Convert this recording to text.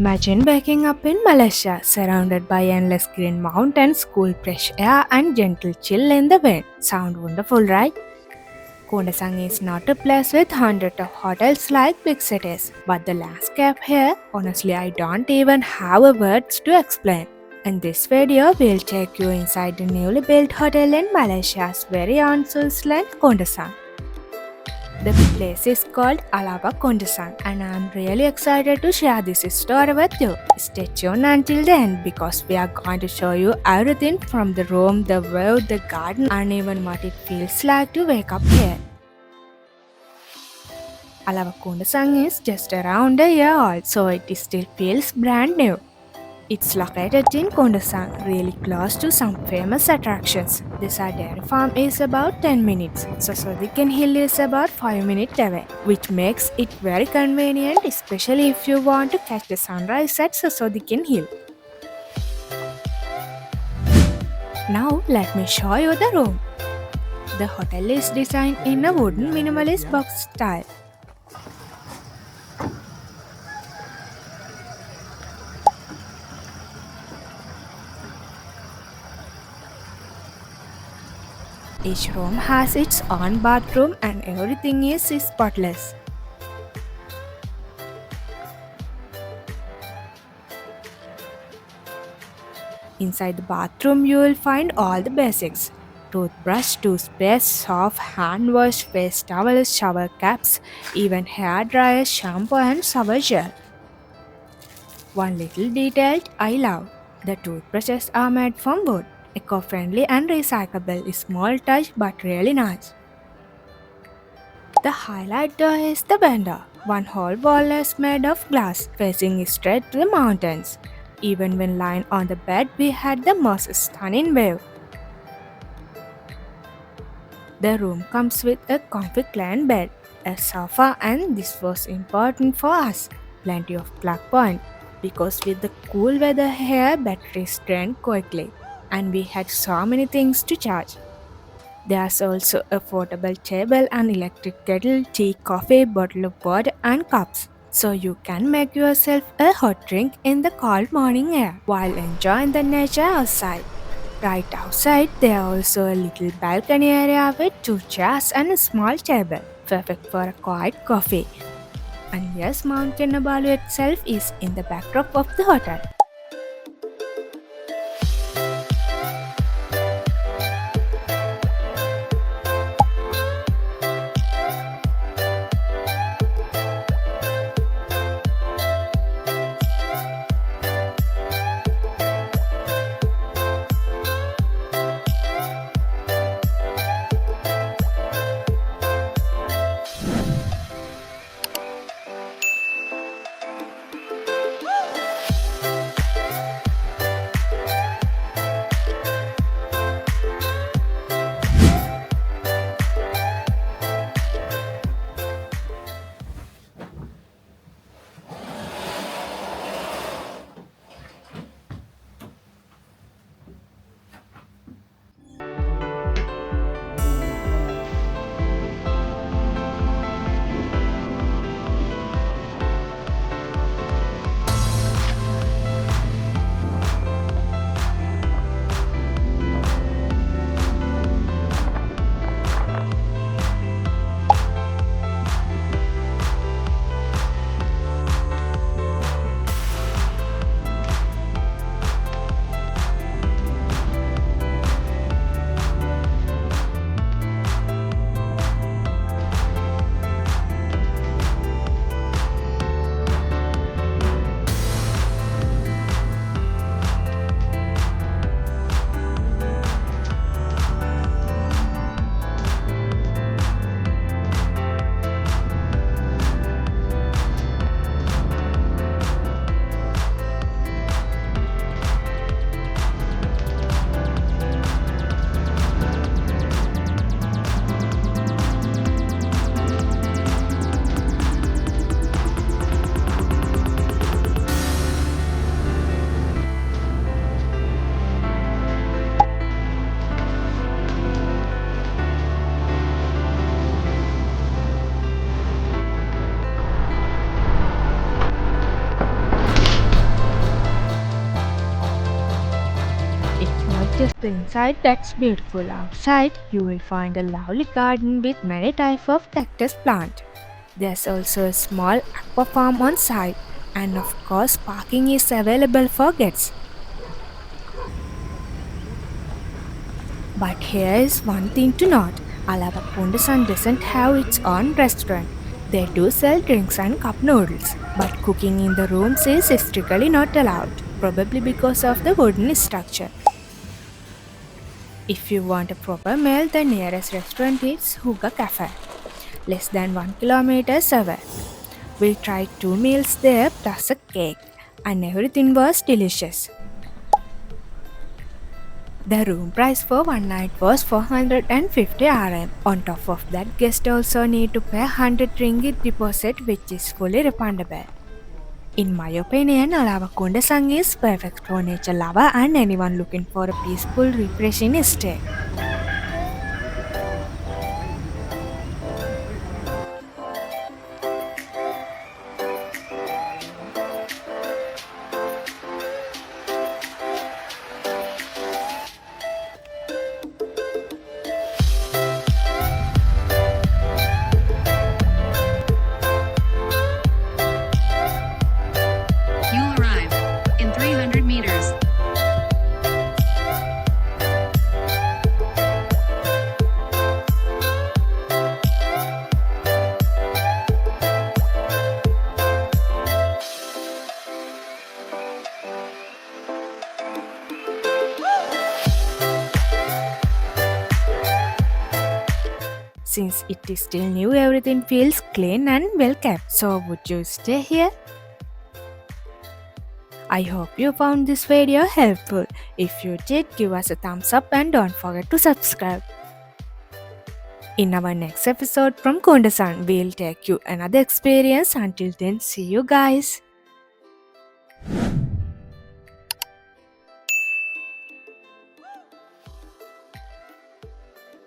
Imagine waking up in Malaysia, surrounded by endless green mountains, cool fresh air, and gentle chill in the wind. Sound wonderful, right? Kundasang is not a place with hundreds of hotels like big cities, but the landscape here, honestly, I don't even have a words to explain. In this video, we'll take you inside the newly built hotel in Malaysia's very own Switzerland, Kundasang. The place is called Alawa Kundasang, and I'm really excited to share this story with you. Stay tuned until the end because we are going to show you everything from the room, the view, the garden, and even what it feels like to wake up here. Alawa Kundasang is just around a year old, so it still feels brand new. It's located in Kundasang, really close to some famous attractions. Desa Dairy Farm is about 10 minutes. Sosodikon Hill is about 5 minutes away, which makes it very convenient, especially if you want to catch the sunrise at Sosodikon Hill. Now let me show you the room. The hotel is designed in a wooden minimalist box style. Each room has its own bathroom and everything is spotless. Inside the bathroom you will find all the basics. Toothbrush, toothpaste, soap, hand wash, face towels, shower caps, even hair dryer, shampoo and shower gel. One little detail I love. The toothbrushes are made from wood. Eco-friendly and recyclable, small touch but really nice. The highlight though is the window. One whole wall is made of glass, facing straight to the mountains. Even when lying on the bed, we had the most stunning view. The room comes with a comfy clean bed, a sofa, and this was important for us. Plenty of plug point, because with the cool weather here, batteries drain quickly. And we had so many things to charge. There's also a portable table, an electric kettle, tea, coffee, bottle of water and cups. So you can make yourself a hot drink in the cold morning air while enjoying the nature outside. Right outside, there also a little balcony area with 2 chairs and a small table, perfect for a quiet coffee. And yes, Mount Kinabalu itself is in the backdrop of the hotel. So inside that's beautiful. Outside you will find a lovely garden with many types of cactus plant. There's also a small aqua farm on site, and of course parking is available for guests. But here is one thing to note. Alawa Kundasang doesn't have its own restaurant. They do sell drinks and cup noodles, but cooking in the rooms is strictly not allowed, probably because of the wooden structure. If you want a proper meal, the nearest restaurant is Hooga Café, less than 1 kilometer away. We tried 2 meals there plus a cake, and everything was delicious. The room price for one night was 450 RM. On top of that, guests also need to pay 100 ringgit deposit, which is fully refundable. In my opinion, Alawa Kundasang is perfect for nature lover and anyone looking for a peaceful, refreshing stay. You'll arrive in 300 meters. Since it is still new, everything feels clean and well kept. So, would you stay here? I hope you found this video helpful. If you did, give us a thumbs up and don't forget to subscribe. In our next episode from Kundasang, we'll take you another experience. Until then, see you guys.